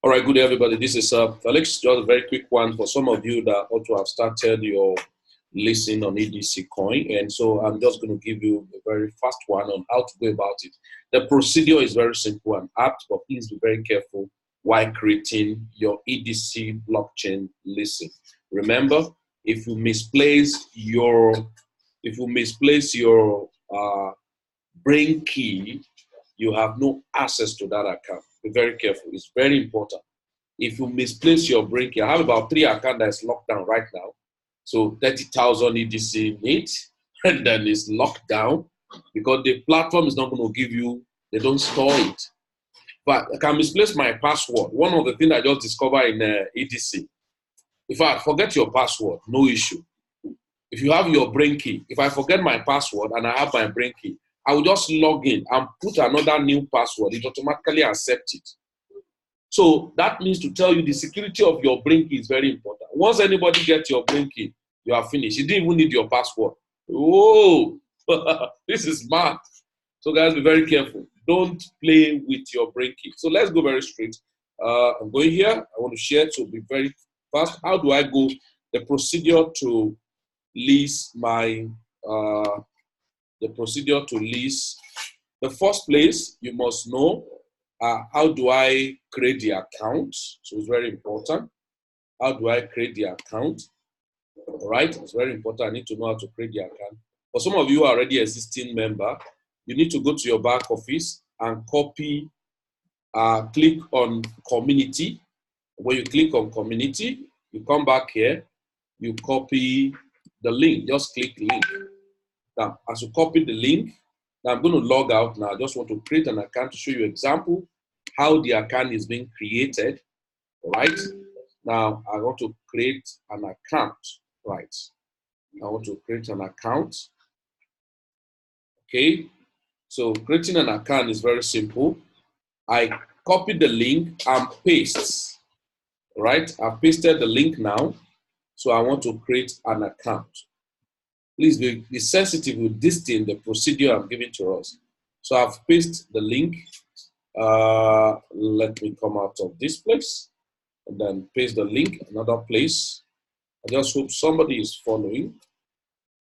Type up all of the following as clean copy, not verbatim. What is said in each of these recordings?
All right, good day, everybody. This is Felix. Just a very quick one for some of you that ought to have started your leasing on EDC coin. And so I'm just going to give you a very fast one on how to go about it. The procedure is very simple and apt, but please be very careful while creating your EDC blockchain leasing. Remember, if you misplace your brain key, you have no access to that account. Be very careful. It's very important. If you misplace your brain key, I have about 3 accounts that's locked down right now. So 30,000 EDC in it, and then it's locked down because the platform is not going to give you, they don't store it. But I can misplace my password. One of the things I just discovered in EDC, if I forget your password, no issue. If you have your brain key, if I forget my password and I have my brain key, I will just log in and put another new password. It automatically accepts it. So that means to tell you the security of your brain key is very important. Once anybody gets your brain key, you are finished. You didn't even need your password. Oh, this is smart. So guys, be very careful. Don't play with your brain key. So let's go very straight. I'm going here. I want to share it, so be very fast. How do I go? The procedure to lease my the first place you must know how do I create the account. So it's very important. How do I create the account? All right, it's very important. I need to know how to create the account. For some of you who are already existing member, you need to go to your back office and copy, click on community. When you click on community, you come back here, you copy the link, just click link. Now, as you copy the link, now I'm going to log out now. I just want to create an account to show you an example how the account is being created. All right. Now, I want to create an account. Right. I want to create an account. Okay. So creating an account is very simple. I copy the link and paste. All right. I've pasted the link now. So I want to create an account. Please be sensitive with this thing, the procedure I'm giving to us. So I've pasted the link. Let me come out of this place and then paste the link another place. I just hope somebody is following.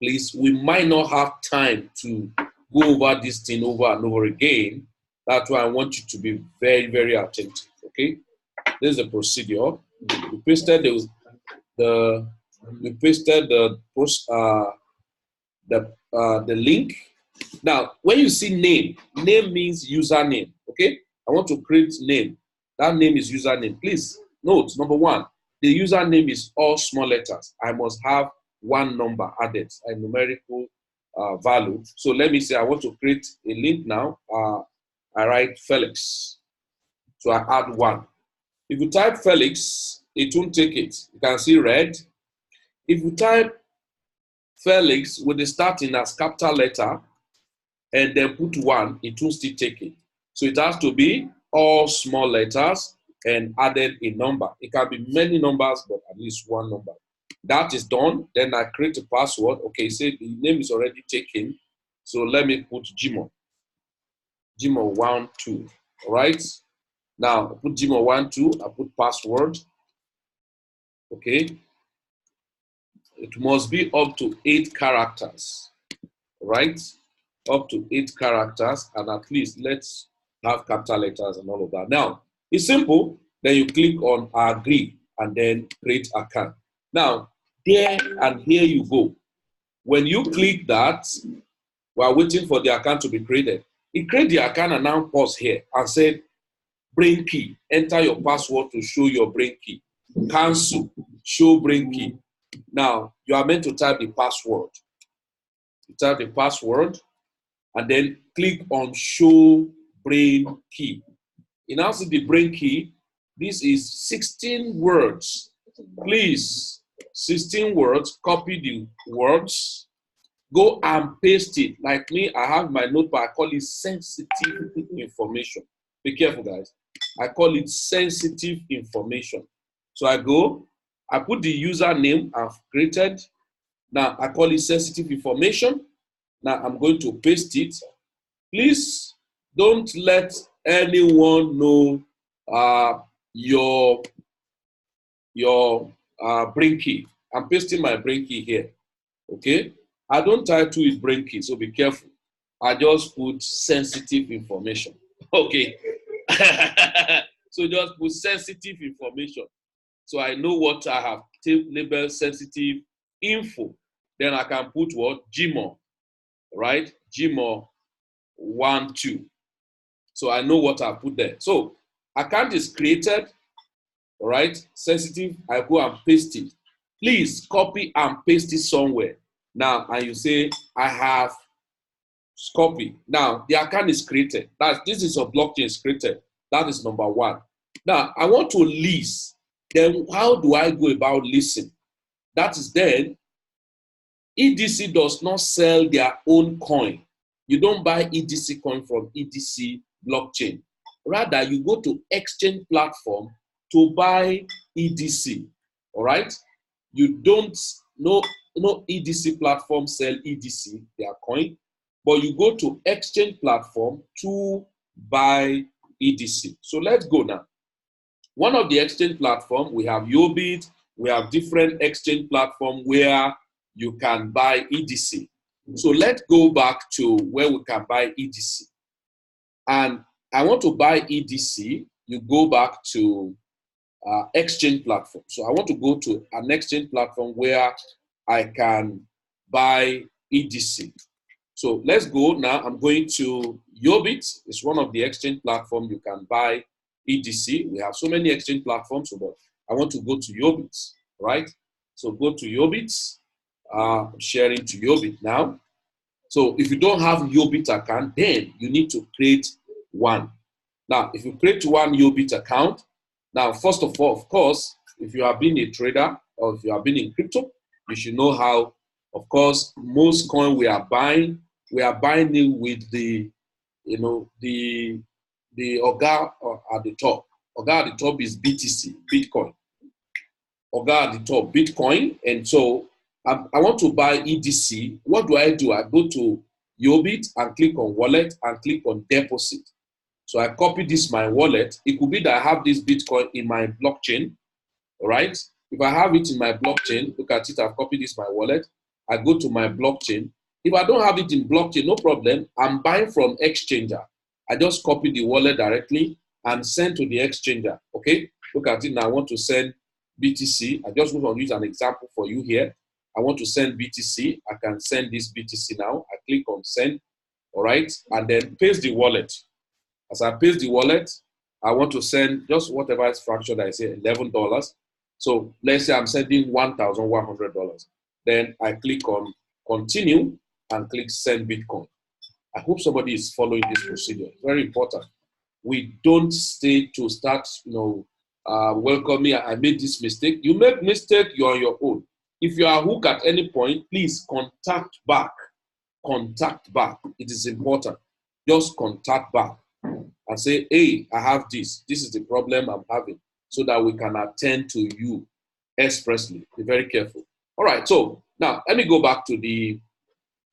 Please, we might not have time to go over this thing over and over again. That's why I want you to be very, very attentive. Okay, this is the procedure. We pasted the link. Now, when you see name means username. Okay, I want to create name. That name is username. Please note, number one, the username is all small letters. I must have one number added, a numerical value. So let me say I want to create a link now. I write Felix. So I add 1. If you type Felix, it won't take it. You can see red. If you type Felix with the starting as capital letter and then put 1, it will still take it. So it has to be all small letters and added a number. It can be many numbers, but at least one number. That is done. Then I create a password. Okay, say the name is already taken. So let me put Gmo. Gmo 1 2. All right. Now I put Gmo 1 2. I put password. Okay. It must be up to 8 characters, right? Up to 8 characters, and at least let's have capital letters and all of that. Now, it's simple. Then you click on agree and then create account. Now, there and here you go. When you click that, while waiting for the account to be created, it creates the account and now pause here and say, brain key, enter your password to show your brain key. Cancel, show brain key. Now, you are meant to type the password. You type the password and then click on show brain key. You now see the brain key. This is 16 words. Please, 16 words, copy the words, go and paste it. Like me, I have my notepad, I call it sensitive information. Be careful, guys. I call it sensitive information. So I go, I put the username I've created. Now I call it sensitive information. Now I'm going to paste it. Please don't let anyone know your brain key. I'm pasting my brain key here. Okay, I don't title it brain key, so be careful. I just put sensitive information. Okay, so just put sensitive information. So I know what I have labeled sensitive info. Then I can put what? Gmor, right? Gmor 1, 2. So I know what I put there. So account is created, all right? Sensitive, I go and paste it. Please copy and paste it somewhere. Now, and you say, I have copy. Now, the account is created. This is a blockchain is created. That is number one. Now, I want to lease. Then how do I go about leasing? That is then, EDC does not sell their own coin. You don't buy EDC coin from EDC blockchain. Rather, you go to exchange platform to buy EDC. All right? You don't know EDC platform sell EDC, their coin, but you go to exchange platform to buy EDC. So let's go now. One of the exchange platform, we have Yobit, we have different exchange platform where you can buy EDC. So let's go back to where we can buy EDC. And I want to buy EDC, you go back to exchange platform. So I want to go to an exchange platform where I can buy EDC. So let's go now. I'm going to Yobit. It's one of the exchange platforms you can buy EDC. We have so many exchange platforms, but I want to go to Yobit, right? So go to Yobit. Sharing to Yobit now. So if you don't have Yobit account, then you need to create one. Now, if you create one Yobit account, now, first of all, of course, if you have been a trader or if you have been in crypto, you should know how, of course, most coin we are buying it with the, the Oga at the top. Oga at the top is BTC, Bitcoin. Oga at the top, Bitcoin. And so I want to buy EDC. What do? I go to Yobit and click on wallet and click on deposit. So I copy this my wallet. It could be that I have this Bitcoin in my blockchain, all right? If I have it in my blockchain, look at it, I've copied this my wallet. I go to my blockchain. If I don't have it in blockchain, no problem. I'm buying from exchanger. I just copy the wallet directly and send to the exchanger, okay? Look at it now. I want to send BTC. I just want to use an example for you here. I want to send BTC. I can send this BTC now. I click on send, all right? And then paste the wallet. As I paste the wallet, I want to send just whatever is fraction I say, $11. So let's say I'm sending $1,100. Then I click on continue and click send Bitcoin. I hope somebody is following this procedure. It's very important. We don't stay to start, welcome me. I made this mistake. You make mistake, you're on your own. If you are hooked at any point, please contact back. Contact back. It is important. Just contact back and say, hey, I have this. This is the problem I'm having, so that we can attend to you expressly. Be very careful. All right, so now let me go back to the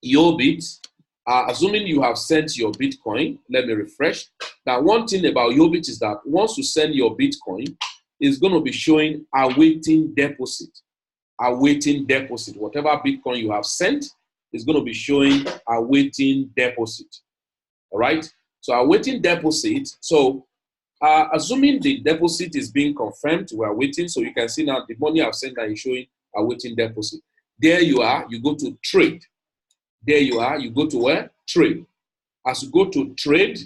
Yobit. Assuming you have sent your Bitcoin, let me refresh. Now, one thing about Yobit is that once you send your Bitcoin, it's going to be showing awaiting deposit. Awaiting deposit. Whatever Bitcoin you have sent is going to be showing awaiting deposit. All right? So awaiting deposit. So assuming the deposit is being confirmed, we are waiting. So you can see now the money I've sent that is showing awaiting deposit. There you are. You go to trade. There you are. You go to where? Trade. As you go to trade,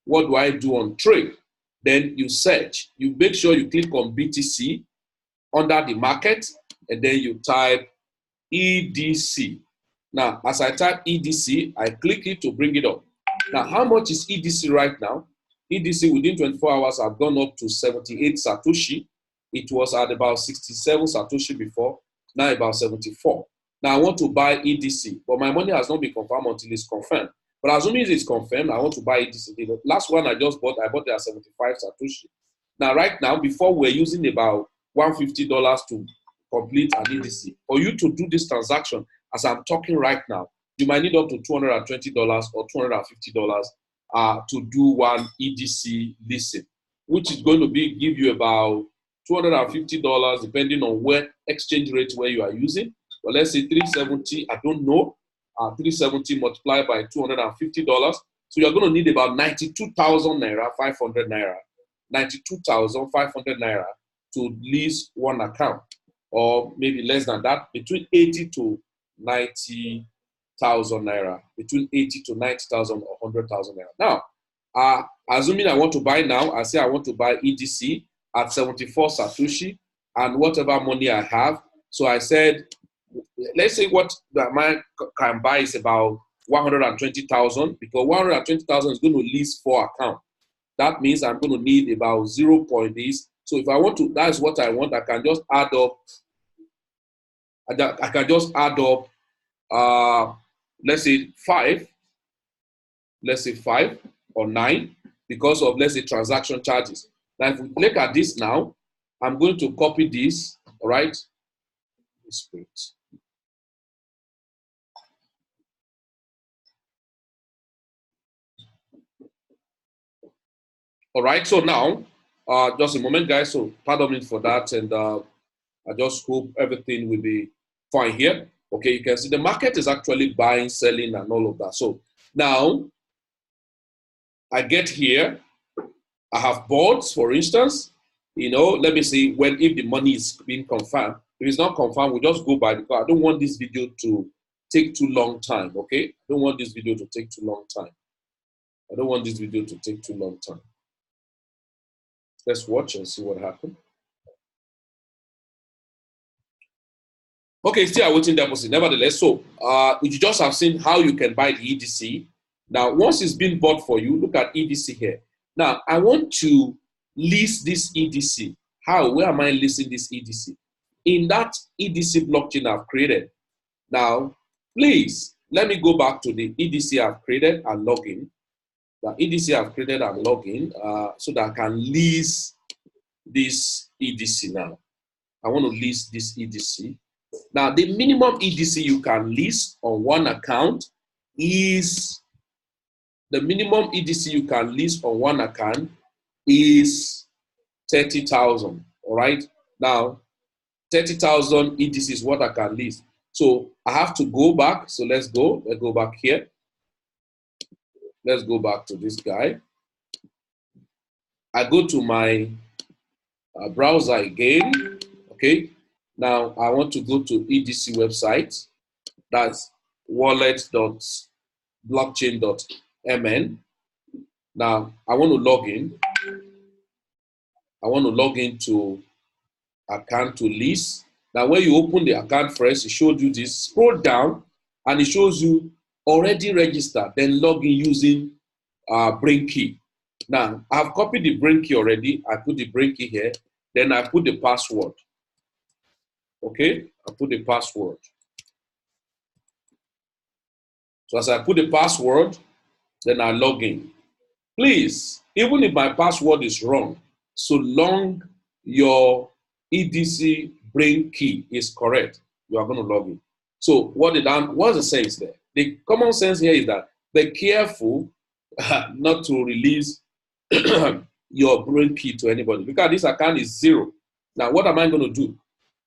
what do I do on trade? Then you search. You make sure you click on BTC under the market, and then you type EDC. Now, as I type EDC, I click it to bring it up. Now, how much is EDC right now? EDC within 24 hours have gone up to 78 Satoshi. It was at about 67 Satoshi before, now about 74. Now, I want to buy EDC, but my money has not been confirmed until it's confirmed. But assuming it's confirmed, I want to buy EDC. The last one I just bought, I bought it at 75 Satoshi. Now, right now, before we're using about $150 to complete an EDC. For you to do this transaction, as I'm talking right now, you might need up to $220 or $250 to do one EDC leasing. which is going to give you about $250 depending on where exchange rate where you are using. But let's say 370, I don't know, 370 multiplied by $250. So you're going to need about 92,000 naira, 500 naira, 92,500 naira to lease one account, or maybe less than that, between 80 to 90,000 naira, between 80 to 90,000 or 100,000 naira. Now, assuming I want to buy now, I say I want to buy EDC at 74 Satoshi and whatever money I have. So I said, let's say what the man can buy is about 120,000, because 120,000 is going to lease 4 accounts. That means I'm going to need about 0. This. So if I want to, that's what I want. I can just add up. I can just add up. Let's say 5. Let's say 5 or 9 because of, let's say, transaction charges. Now, if we look at this now, I'm going to copy this. All right. It's great. All right, so now, just a moment, guys. So pardon me for that, and I just hope everything will be fine here. Okay, you can see the market is actually buying, selling, and all of that. So now, I get here. I have bought, for instance. Let me see if the money is being confirmed. If it's not confirmed, we'll just go by, because I don't want this video to take too long time. Okay, I don't want this video to take too long time. I don't want this video to take too long time. Let's watch and see what happened. Okay, still awaiting deposit. Nevertheless, so you just have seen how you can buy the EDC. Now, once it's been bought for you, look at EDC here. Now, I want to lease this EDC. How? Where am I leasing this EDC? In that EDC blockchain I've created. Now, please, let me go back to the EDC I've created and log in. The EDC I've created and log in so that I can lease this EDC now. I want to lease this EDC. Now, the minimum EDC you can lease on one account is, the minimum EDC you can lease on one account is 30,000, all right? Now, 30,000 EDC is what I can lease. So I have to go back. So let's go back here. Let's go back to this guy. I go to my browser again. Okay. Now I want to go to EDC website. That's wallet.blockchain.mn. Now I want to log in. I want to log into account to lease. Now when you open the account first, it showed you this. Scroll down and it shows you already registered, then log in using brain key. Now, I've copied the brain key already. I put the brain key here. Then I put the password. Okay, I put the password. So as I put the password, then I log in. Please, even if my password is wrong, so long your EDC brain key is correct, you are going to log in. So what's the sense there? The common sense here is that be careful not to release your brain key to anybody, because this account is 0. Now, what am I going to do?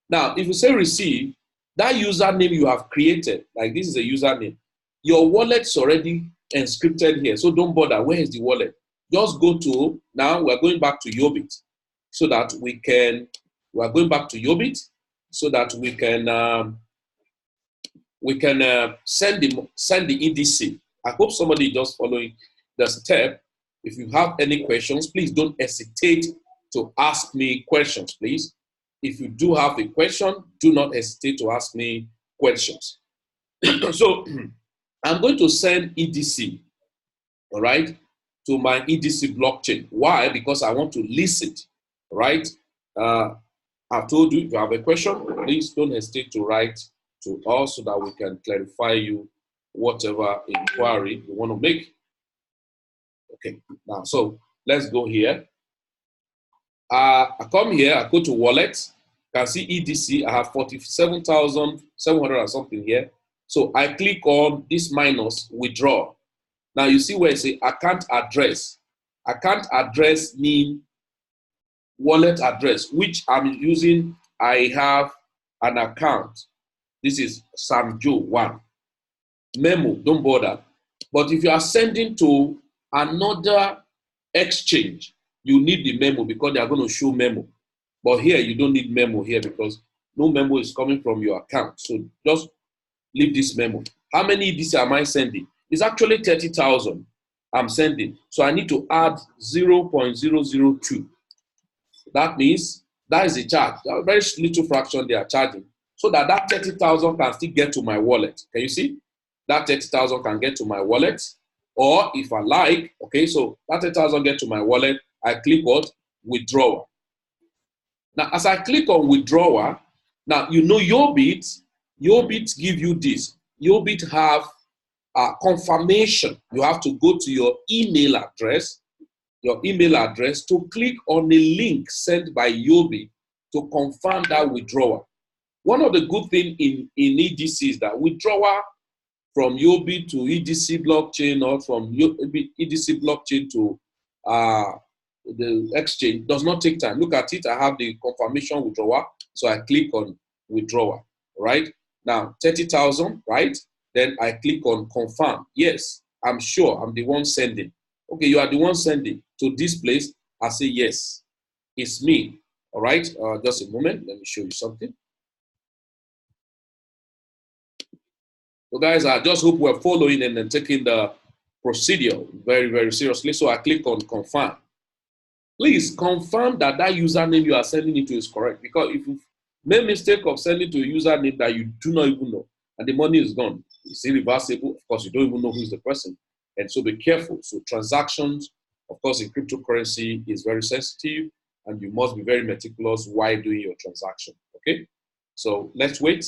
Now, if you say receive, that username you have created, like this is a username, your wallet's already encrypted here. So don't bother. Where is the wallet? Just go to, now we're going back to Yobit so that we can, we're going back to Yobit so that we can send the EDC. I hope somebody just following the step. If you have any questions, please don't hesitate to ask me questions, please. If you do have a question, do not hesitate to ask me questions. So I'm going to send EDC, all right, to my EDC blockchain. Why? Because I want to lease it, all right? I've told you, if you have a question, please don't hesitate to write to us so that we can clarify you whatever inquiry you want to make. Okay, now, so let's go here. I come here, I go to wallet, you can see EDC, I have 47,700 or something here. So I click on this minus withdraw. Now you see where it says account address. Account address means wallet address, which I'm using. I have an account. This is Samjo1. Memo, don't bother. But if you are sending to another exchange, you need the memo because they are going to show memo. But here, you don't need memo here because no memo is coming from your account. So just leave this memo. How many EDC am I sending? It's actually 30,000 I'm sending. So I need to add 0.002. That means that is a charge. A very little fraction they are charging. So that 30,000 can still get to my wallet. Can you see? That 30,000 can get to my wallet. Or if I like, okay, so that 30,000 get to my wallet, I click what? Withdrawal. Now, as I click on withdrawal, now you know Yobit give you this. Yobit have a confirmation. You have to go to your email address to click on a link sent by Yobit to confirm that withdrawal. One of the good things in EDC is that withdrawal from Yobit to EDC blockchain or from EDC blockchain to the exchange does not take time. Look at it. I have the confirmation withdrawal. So I click on withdrawal, right? Now, 30,000, right? Then I click on confirm. Yes, I'm sure I'm the one sending. Okay, you are the one sending to this place. I say, yes, it's me. All right, just a moment. Let me show you something. So guys, I just hope we're following and then taking the procedure very, very seriously. So I click on confirm. Please confirm that that username you are sending it to is correct. Because if you make a mistake of sending to a username that you do not even know and the money is gone, it's irreversible. Of course, you don't even know who is the person. And so be careful. So transactions, of course, in cryptocurrency is very sensitive and you must be very meticulous while doing your transaction. Okay? So let's wait.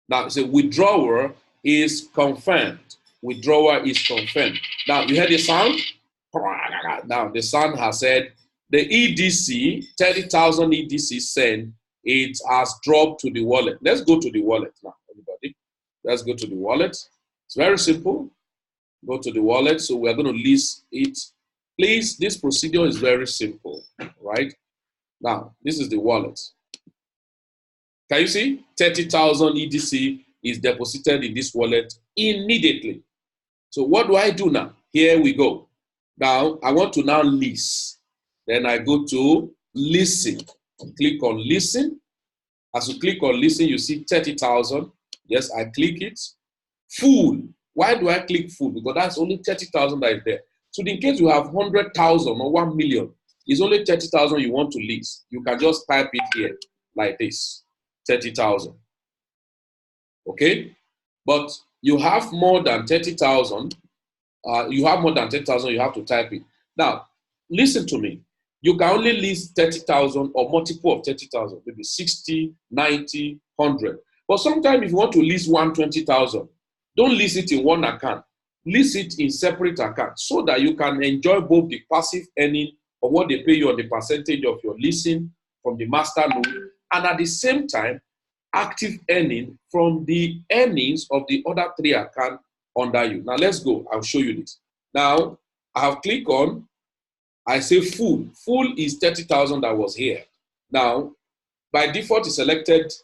Now, so withdrawal is confirmed. Withdrawal is confirmed. Now, you heard the sound? Now, the sound has said the EDC, 30,000 EDC sent, it has dropped to the wallet. Let's go to the wallet now, everybody. Let's go to the wallet. It's very simple. Go to the wallet. So we're going to list it. Please, this procedure is very simple, right? Now, this is the wallet. Can you see? 30,000 EDC is deposited in this wallet immediately. So what do I do now? Here we go. Now, I want to now lease. Then I go to leasing. Click on leasing. As you click on leasing, you see 30,000. Yes, I click it. Full. Why do I click full? Because that's only 30,000 that is there. So in case you have 100,000 or 1 million, it's only 30,000 you want to lease. You can just type it here like this. 30,000. Okay? But you have more than 30,000. You have more than 10,000, you have to type it. Now, listen to me. You can only list 30,000 or multiple of 30,000, maybe 60, 90, 100. But sometimes if you want to list 120,000, don't list it in one account. List it in separate accounts so that you can enjoy both the passive earning of what they pay you on the percentage of your leasing from the MASTERNODE, and at the same time, active earning from the earnings of the other 3 accounts under you. Now let's go. I'll show you this. Now I have clicked on, I say full. Full is 30,000 that was here. Now by default it's selected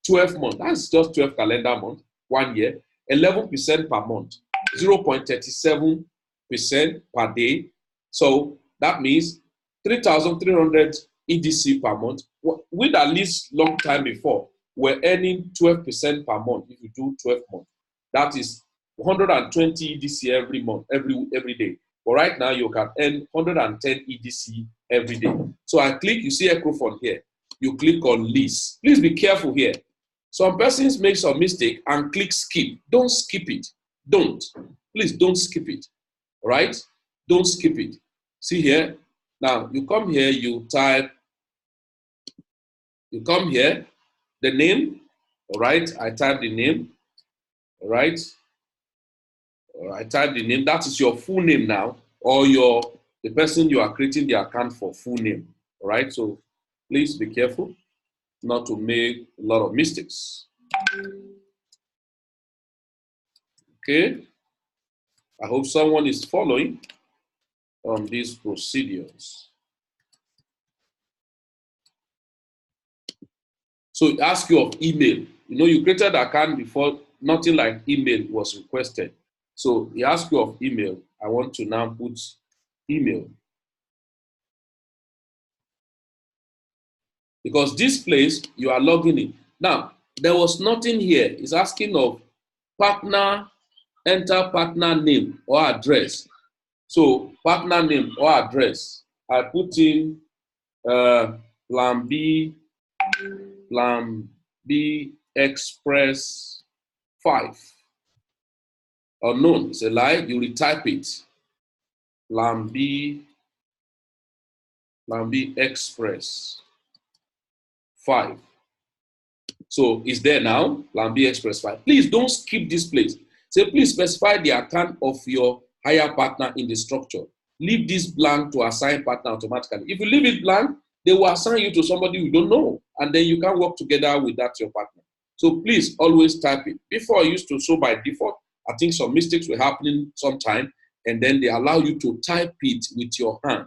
12 months. That's just 12 calendar month, 1 year, 11% per month, 0.37% per day. So that means 3,300 EDC per month. With at least long time before, we're earning 12% per month if you do 12 months. That is 120 EDC every month, every day. But right now, you can earn 110 EDC every day. So I click, you see Equifon here. You click on lease. Please be careful here. Some persons make some mistake and click skip. Don't skip it. Don't. Please don't skip it. All right? Don't skip it. See here. Now, you come here, you type, you come here, the name, all right? I type the name, all right? I type the name. That is your full name now, or the person you are creating the account for full name, all right? So please be careful not to make a lot of mistakes. Okay? I hope someone is following on these procedures. So it asks you of email. You know, you created an account before, nothing like email was requested. So it asks you of email. I want to now put email. Because this place, you are logging in. Now, there was nothing here. It's asking of partner, enter partner name or address. So partner name or address. I put in plan B Express 5. Unknown, it's a lie, you retype it. Plan B Express 5. So it's there now, Plan B Express 5. Please don't skip this place. Say, please specify the account of your hire partner in the structure. Leave this blank to assign partner automatically. If you leave it blank, they will assign you to somebody you don't know, and then you can work together with that your partner. So please always type it. Before I used to, so by default, I think some mistakes were happening sometime, and then they allow you to type it with your hand.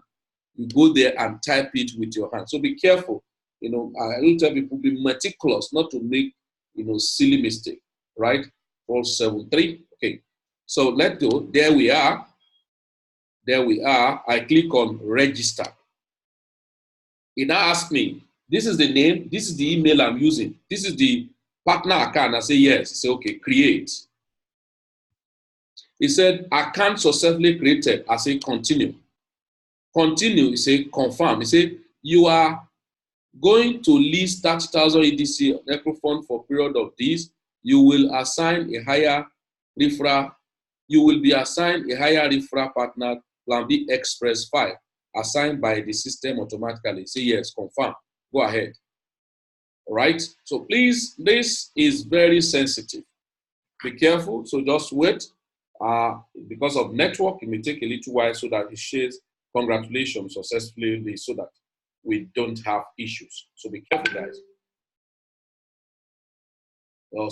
You go there and type it with your hand. So be careful. You know, I will tell people be meticulous, not to make, you know, silly mistake, right? 473. Okay. So let's go. There we are. There we are. I click on register. It now asks me, this is the name, this is the email I'm using, this is the partner account. I say yes. Say okay, create. It said account successfully created. I say continue. Continue. You say confirm. You say you are going to lease 30,000 EDC microphone for period of this. You will assign a higher referral. You will be assigned a higher referral partner, Plan B Express 5, assigned by the system automatically. Say yes, confirm. Go ahead. All right. So please, this is very sensitive. Be careful. So just wait. Because of network, it may take a little while so that it shares congratulations successfully so that we don't have issues. So be careful, guys.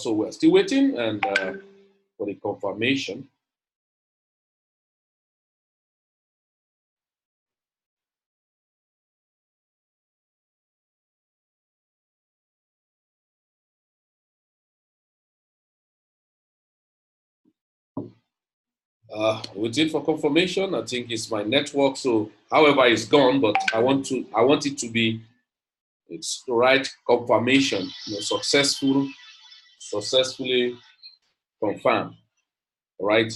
So we're still waiting and for the confirmation. Waiting for confirmation. I think it's my network. So however it's gone, but I want it to be it's the right confirmation, you know, successfully confirmed. All right.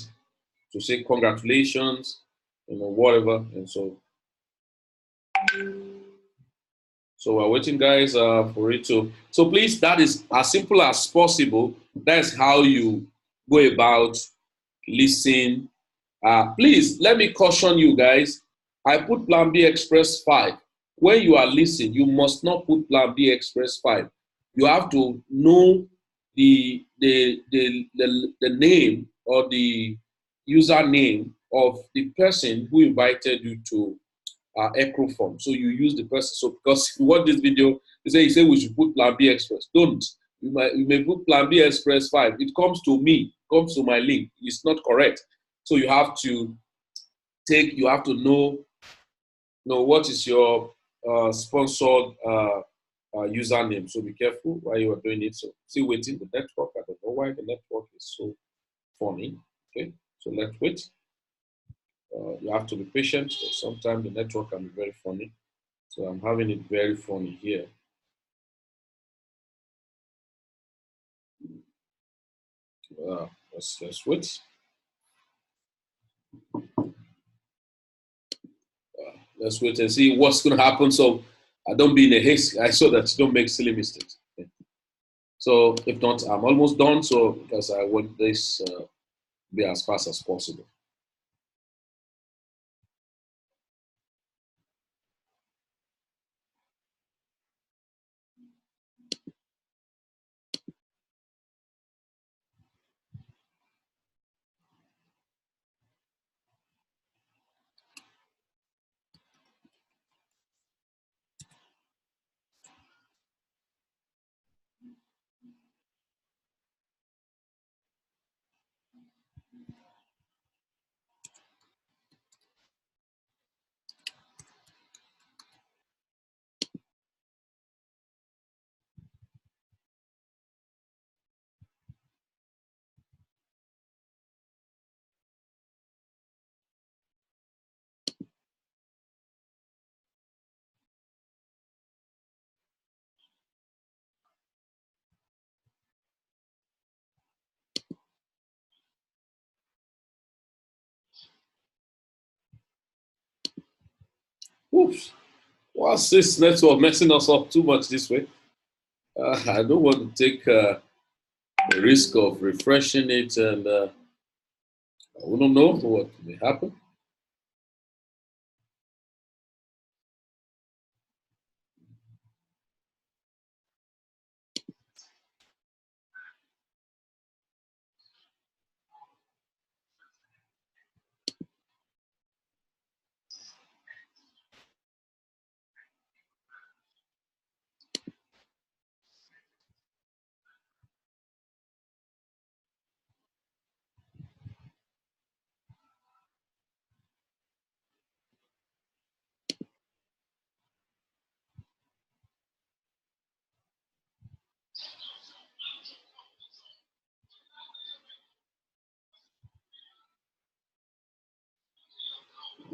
To say congratulations, you know, whatever. And so we're waiting, guys, for it to. So please, that is as simple as possible. That's how you go about listening. Please, let me caution you guys. I put Plan B Express 5. When you are listening, you must not put Plan B Express 5. You have to know the name or the username of the person who invited you to Acroform. So you use the person. So because if you watch this video, you say we should put Plan B Express. Don't. You may put Plan B Express 5. It comes to me, comes to my link. It's not correct. So you have to know what is your sponsored username. So be careful while you are doing it. So still waiting the network. I don't know why the network is so funny. Okay, so let's wait. You have to be patient. Sometimes the network can be very funny. So I'm having it very funny here. Let's wait. Let's wait and see what's going to happen. So I don't be in a haste. I saw that you don't make silly mistakes. Okay. So if not, I'm almost done. So because I want this be as fast as possible. Oops. What's this network messing us up too much this way? I don't want to take the risk of refreshing it, and we don't know what may happen.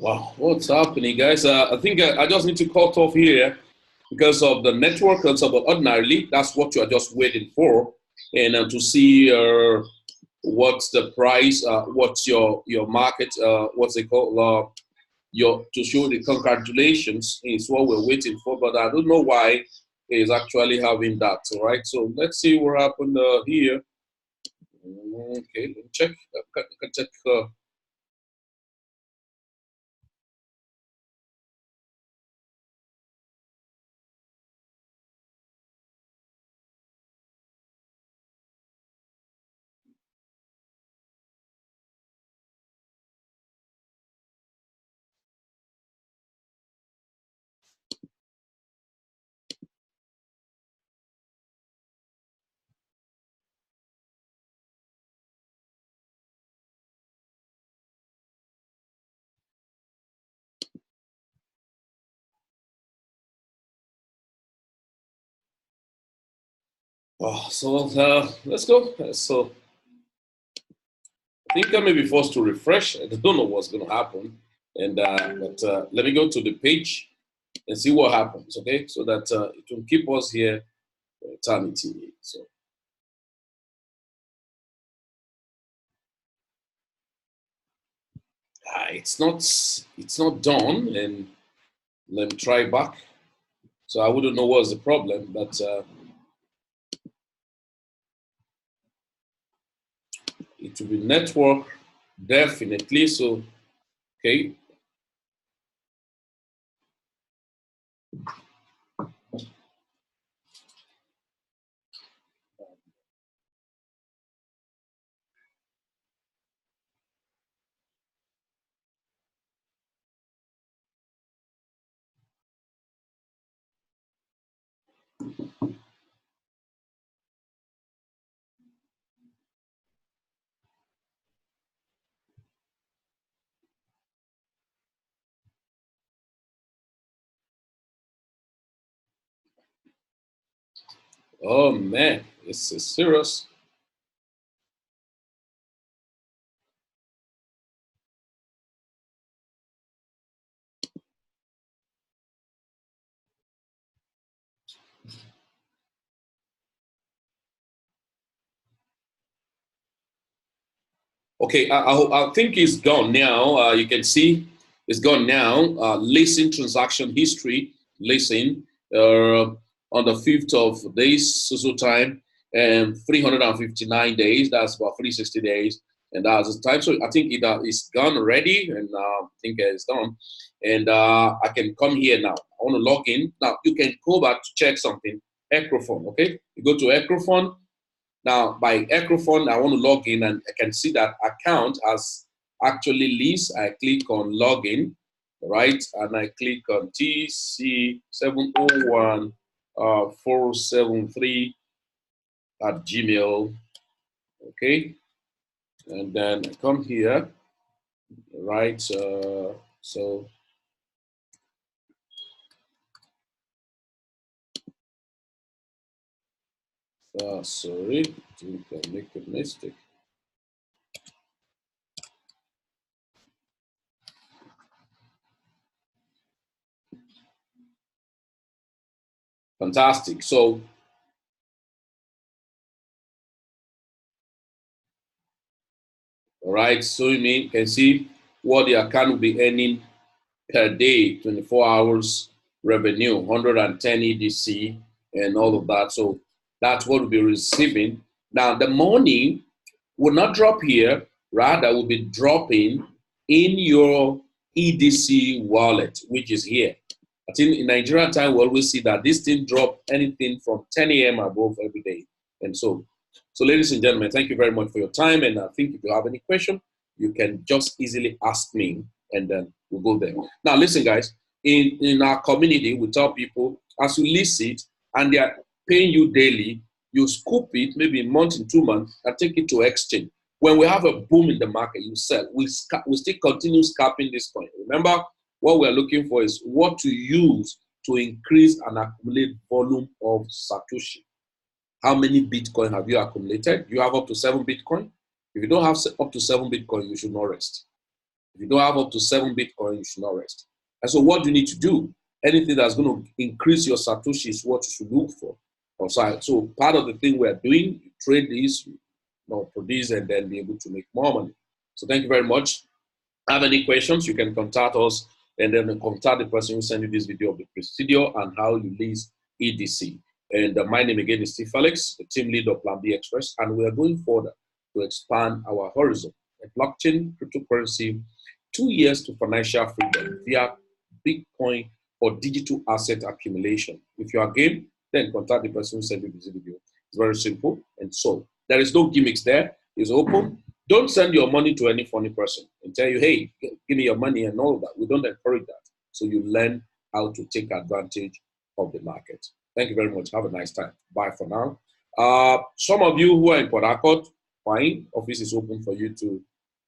Wow, what's happening, guys? I think I just need to cut off here because of the network and so. But ordinarily, that's what you are just waiting for, and to see what's the price, what's your market, what's it called, your to show the congratulations is what we're waiting for. But I don't know why is actually having that. All right, so let's see what happened here. Okay, let me check. I can check. So let's go. So I think I may be forced to refresh. I don't know what's going to happen, and but let me go to the page and see what happens. Okay, so that it will keep us here for eternity. So it's not done, and let me try back. So I wouldn't know what's the problem, but it will be network definitely. So okay. Oh man, it's serious. Okay, I think it's gone now. You can see it's gone now. Leasing transaction history, leasing on the 5th of this so time, and 359 days. That's about 360 days, and that's the time. So I think it's gone already, and I think it's done. And I can come here now. I want to log in. Now you can go back to check something. Acrophone, okay? You go to Acrophone. Now, by Acrophone, I want to log in and I can see that account has actually leased. I click on login, right? And I click on TC701 473 at Gmail, okay? And then I come here, right? So, sorry, I think I make a mistake. Fantastic. So, all right, so you can see what the account will be earning per day, 24 hours revenue, 110 EDC, and all of that. So that's what we'll be receiving. Now, the money will not drop here, rather, will be dropping in your EDC wallet, which is here. I think in Nigerian time, we always see that this thing drop anything from 10 a.m. above every day. And so ladies and gentlemen, thank you very much for your time. And I think if you have any question, you can just easily ask me, and then we'll go there. Now, listen, guys, in our community, we tell people, as you lease it and they are paying you daily, you scoop it maybe a month in 2 months and take it to exchange. When we have a boom in the market, you sell. We still continue scalping this coin. Remember, what we're looking for is what to use to increase and accumulate volume of Satoshi. How many Bitcoin have you accumulated? You have up to 7 Bitcoin. If you don't have up to 7 Bitcoin, you should not rest. If you don't have up to 7 Bitcoin, you should not rest. And so what do you need to do? Anything that's going to increase your Satoshi is what you should look for. So part of the thing we're doing, you trade these, produce, and then be able to make more money. So thank you very much. Have any questions, you can contact us, and then contact the person who sent you this video of the procedure and how you lease EDC. And my name again is Steve Felix, the team lead of Plan B Express, and we are going further to expand our horizon in blockchain, cryptocurrency, 2 years to financial freedom via Bitcoin or digital asset accumulation. If you are game, then contact the person who sent you this video. It's very simple. And so there is no gimmicks there. It's open. Don't send your money to any funny person and tell you, hey, give me your money and all of that. We don't encourage that. So you learn how to take advantage of the market. Thank you very much. Have a nice time. Bye for now. Some of you who are in Port Harcourt, fine. Office is open for you to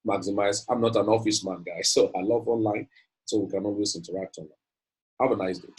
maximize. I'm not an office man, guys, so I love online, so we can always interact online. Have a nice day.